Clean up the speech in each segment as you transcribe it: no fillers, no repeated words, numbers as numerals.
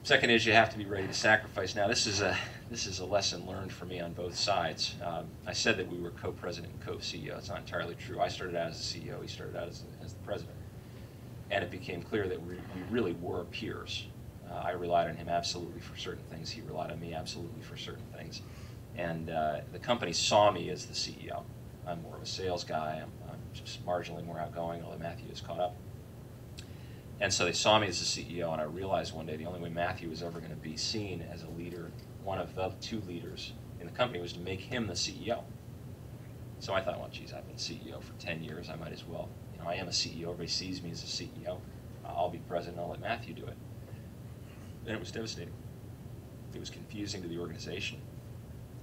Second is you have to be ready to sacrifice. Now this is a lesson learned for me on both sides. I said that we were co-president and co-CEO. It's not entirely true. I started out as the CEO. He started out as the president. And it became clear that we really were peers. I relied on him absolutely for certain things. He relied on me absolutely for certain things. And the company saw me as the CEO. I'm more of a sales guy. I'm just marginally more outgoing, although Matthew has caught up. And so they saw me as the CEO, and I realized one day the only way Matthew was ever going to be seen as a leader, one of the two leaders in the company, was to make him the CEO. So I thought, well, geez, I've been CEO for 10 years. I might as well. You know, I am a CEO. Everybody sees me as a CEO. I'll be president. I'll let Matthew do it. And it was devastating. It was confusing to the organization.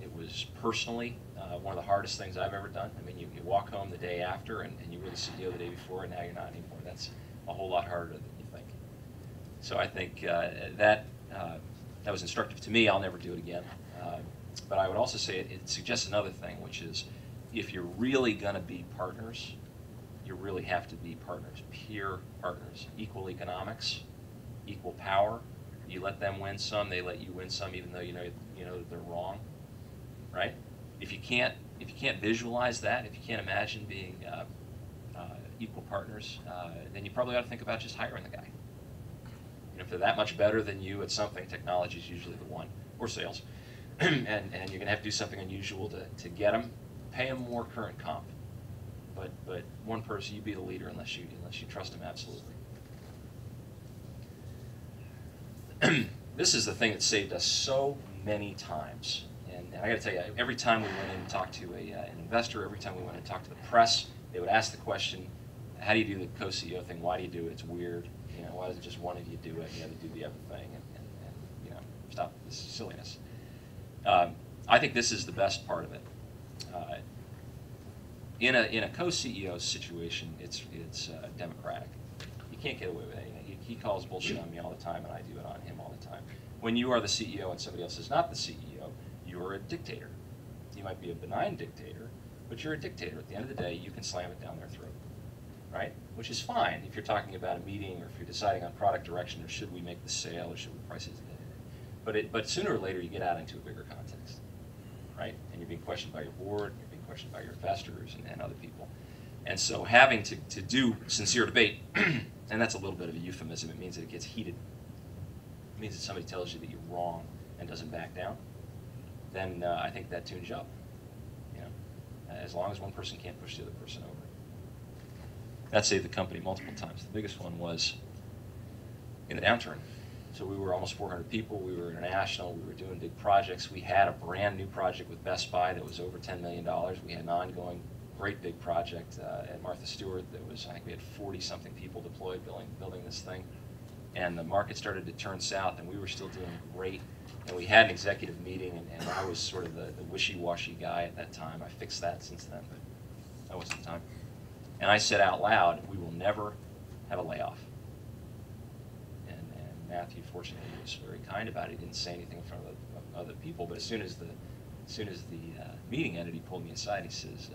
It was personally one of the hardest things I've ever done. I mean, you walk home the day after, and you were the CEO the day before, and now you're not anymore. That's a whole lot harder than you think. So I think that was instructive to me. I'll never do it again. But I would also say it suggests another thing, which is if you're really going to be partners, you really have to be partners, peer partners, equal economics, equal power. You let them win some, they let you win some, even though you know that they're wrong, right? If you can't visualize that, if you can't imagine being equal partners, then you probably ought to think about just hiring the guy. And if they're that much better than you at something, technology is usually the one, or sales, and you're going to have to do something unusual to get them. Pay them more current comp, but one person, you be the leader unless you trust them absolutely. This is the thing that saved us so many times. And I got to tell you, every time we went in and talked to an investor, every time we went and talked to the press, they would ask the question, how do you do the co-CEO thing? Why do you do it? It's weird. You know, why doesn't just one of you do it? You have to do the other thing, and you know, stop this silliness. I think this is the best part of it. In a co-CEO situation, it's democratic. You can't get away with anything. He calls bullshit on me all the time, and I do it on him all the time. When you are the CEO and somebody else is not the CEO, you're a dictator. You might be a benign dictator, but you're a dictator. At the end of the day, you can slam it down their throat, right? Which is fine if you're talking about a meeting or if you're deciding on product direction or should we make the sale or should we price it. But sooner or later, you get out into a bigger context, right? And you're being questioned by your board, you're being questioned by your investors and other people. And so having to do sincere debate, and that's a little bit of a euphemism, it means that it gets heated. It means that somebody tells you that you're wrong and doesn't back down, then I think that tunes you up. You know, as long as one person can't push the other person over. That saved the company multiple times. The biggest one was in the downturn. So we were almost 400 people, we were international, we were doing big projects. We had a brand new project with Best Buy that was over $10 million. We had an ongoing great big project at Martha Stewart that was, I think we had 40-something people deployed building this thing. And the market started to turn south, and we were still doing great. And we had an executive meeting, and I was sort of the wishy-washy guy at that time. I fixed that since then, but that wasn't the time. And I said out loud, we will never have a layoff. And Matthew, fortunately, was very kind about it. He didn't say anything in front of other people, but as soon as the meeting ended, he pulled me aside. He says,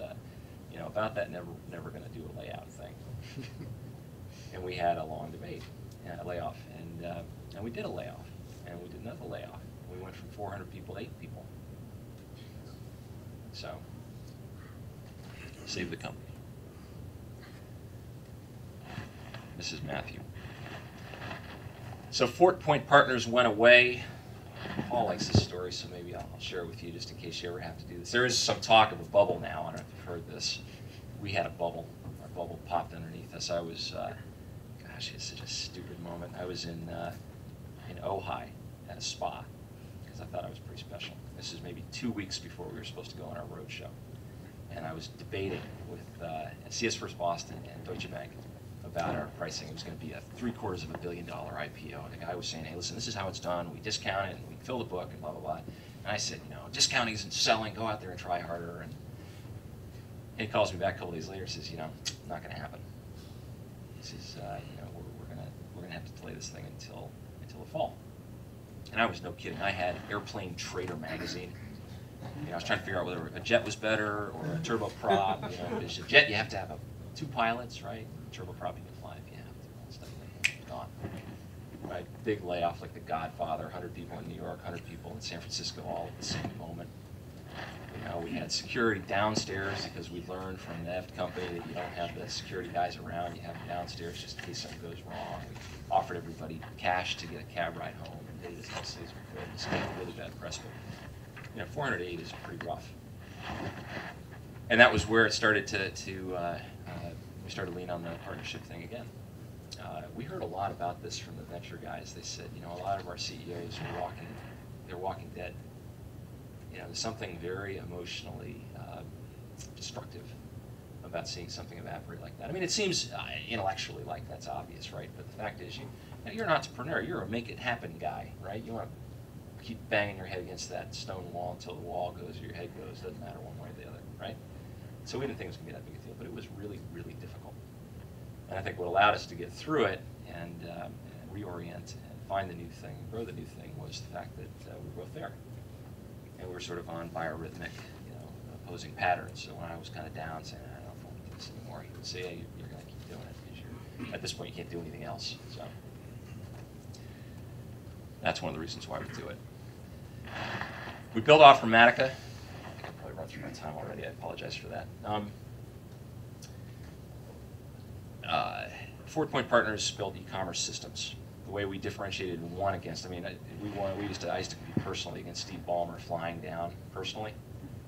you know, about that never going to do a layout thing. And we had a long debate, a layoff, and we did a layoff, and we did another layoff. We went from 400 people to 8 people. So, saved the company. This is Matthew. So Fort Point Partners went away. Paul likes this story, so maybe I'll share it with you just in case you ever have to do this. There is some talk of a bubble now. I don't know if you've heard this. We had a bubble. Our bubble popped underneath us. I was, gosh, it's such a stupid moment. I was in Ojai at a spa because I thought I was pretty special. This is maybe 2 weeks before we were supposed to go on our road show. And I was debating with CS First Boston and Deutsche Bank about our pricing. It was going to be a $750 million IPO. And the guy was saying, hey, listen, this is how it's done. We discount it, and we fill the book, and blah, blah, blah. And I said, you know, discounting isn't selling. Go out there and try harder. And he calls me back a couple days later and says, you know, not going to happen. He says, you know, we're going to have to delay this thing until the fall. And I was no kidding. I had Airplane Trader magazine. You know, I was trying to figure out whether a jet was better or a turboprop. You know, because a jet, you have to have 2 pilots, right? Turboprop, you can fly if you have to. Stuff like that. Gone. right? Big layoff like The Godfather, 100 people in New York, 100 people in San Francisco all at the same moment. You know, we had security downstairs because we learned from the F company that you don't have the security guys around, you have them downstairs just in case something goes wrong. We offered everybody cash to get a cab ride home and did it as nicely as we could. It's kind of really bad press, but you know, 408 is pretty rough. And that was where it started we started to lean on the partnership thing again. We heard a lot about this from the venture guys. They said, you know, a lot of our CEOs are they're walking dead. You know, there's something very emotionally destructive about seeing something evaporate like that. I mean, it seems intellectually like that's obvious, right? But the fact is, you're an entrepreneur. You're a make-it-happen guy, right? You want to keep banging your head against that stone wall until the wall goes or your head goes. Doesn't matter one way or the other, right? So we didn't think it was going to be that big a deal, but it was really, really difficult. And I think what allowed us to get through it and reorient and find the new thing, and grow the new thing, was the fact that we were both there. And we were sort of on biorhythmic, opposing patterns. So when I was kind of down, saying, I don't know if I want to do this anymore, he would say, hey, you're going to keep doing it because at this point you can't do anything else. So that's one of the reasons why we do it. We built off Informatica. I think I've probably run through my time already. I apologize for that. Ford Point Partners built e-commerce systems. The way we differentiated and won against, I mean, I used to compete personally against Steve Ballmer flying down personally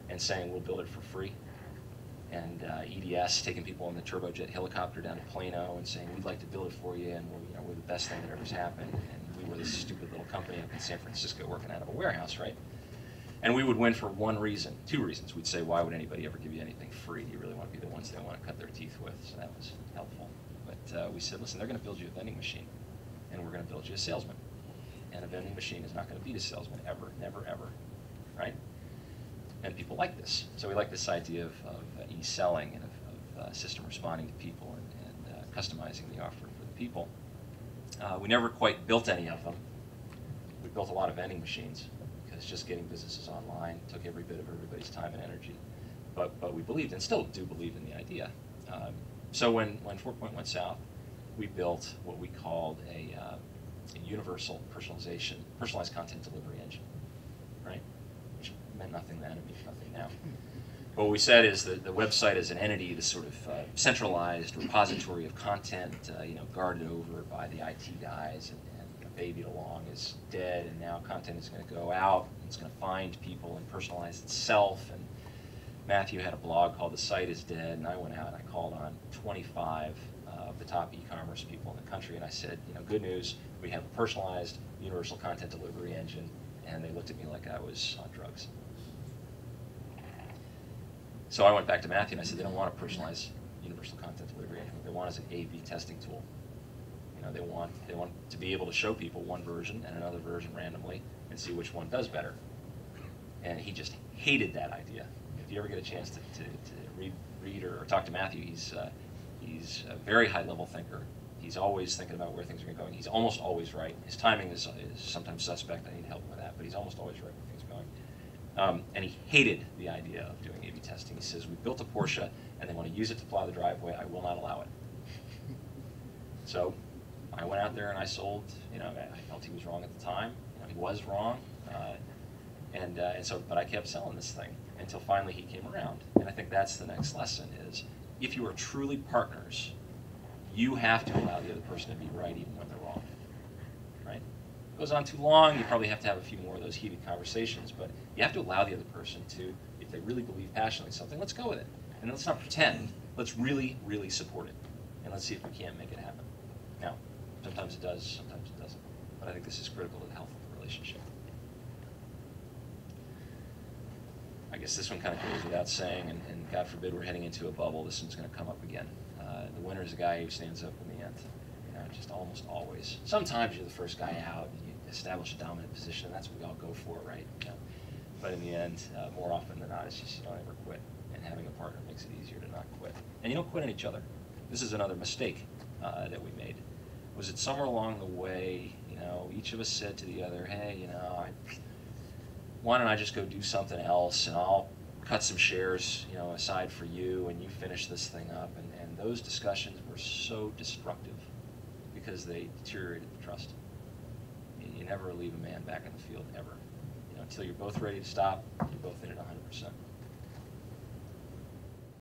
and saying we'll build it for free. And EDS taking people in the turbojet helicopter down to Plano and saying we'd like to build it for you, and we're the best thing that ever's happened. And we were this stupid little company up in San Francisco working out of a warehouse, right? And we would win for two reasons. We'd say, why would anybody ever give you anything free? Do you really want to be the ones they want to cut their teeth with? So that was helpful. But we said, listen, they're going to build you a vending machine, and we're going to build you a salesman. And a vending machine is not going to beat a salesman ever, never, ever, right? And people like this. So we like this idea of e-selling and of system responding to people and customizing the offer for the people. We never quite built any of them. We built a lot of vending machines because just getting businesses online took every bit of everybody's time and energy. But we believed, and still do believe, in the idea. So when 4 Point went south, we built what we called a universal personalized content delivery engine, right? Which meant nothing then, it means nothing now. But what we said is that the website is an entity, this sort of centralized repository of content, guarded over by the IT guys, and babied along is dead, and now content is going to go out, and it's going to find people and personalize itself. And Matthew had a blog called The Site is Dead, and I went out and I called on 25 of the top e-commerce people in the country, and I said, good news, we have a personalized universal content delivery engine, and they looked at me like I was on drugs. So I went back to Matthew and I said, they don't want a personalized universal content delivery engine. What they want is an A/B testing tool. They want to be able to show people one version and another version randomly and see which one does better. And he just hated that idea. If you ever get a chance to read or talk to Matthew, he's a very high-level thinker. He's always thinking about where things are going. He's almost always right. His timing is sometimes suspect. I need help with that, but he's almost always right where things are going. And he hated the idea of doing A/B testing. He says, we built a Porsche, and they want to use it to plow the driveway. I will not allow it. So I went out there and I sold. I felt he was wrong at the time. He was wrong. But I kept selling this thing until finally he came around. And I think that's the next lesson is, if you are truly partners, you have to allow the other person to be right even when they're wrong, right? If it goes on too long, you probably have to have a few more of those heated conversations, but you have to allow the other person to, if they really believe passionately in something, let's go with it. And let's not pretend. Let's really, really support it. And let's see if we can't make it happen. Now, sometimes it does, sometimes it doesn't. But I think this is critical to the health of the relationship. I guess this one kind of goes without saying, and God forbid we're heading into a bubble, this one's going to come up again. The winner is a guy who stands up in the end, just almost always. Sometimes you're the first guy out and you establish a dominant position, and that's what we all go for, right? But in the end, more often than not, it's just you don't ever quit, and having a partner makes it easier to not quit. And you don't quit on each other. This is another mistake that we made. Was it somewhere along the way, each of us said to the other, hey, why don't I just go do something else, and I'll cut some shares, aside for you, and you finish this thing up. And those discussions were so destructive because they deteriorated the trust. you never leave a man back in the field, ever. You know, until you're both ready to stop, you're both in it 100%.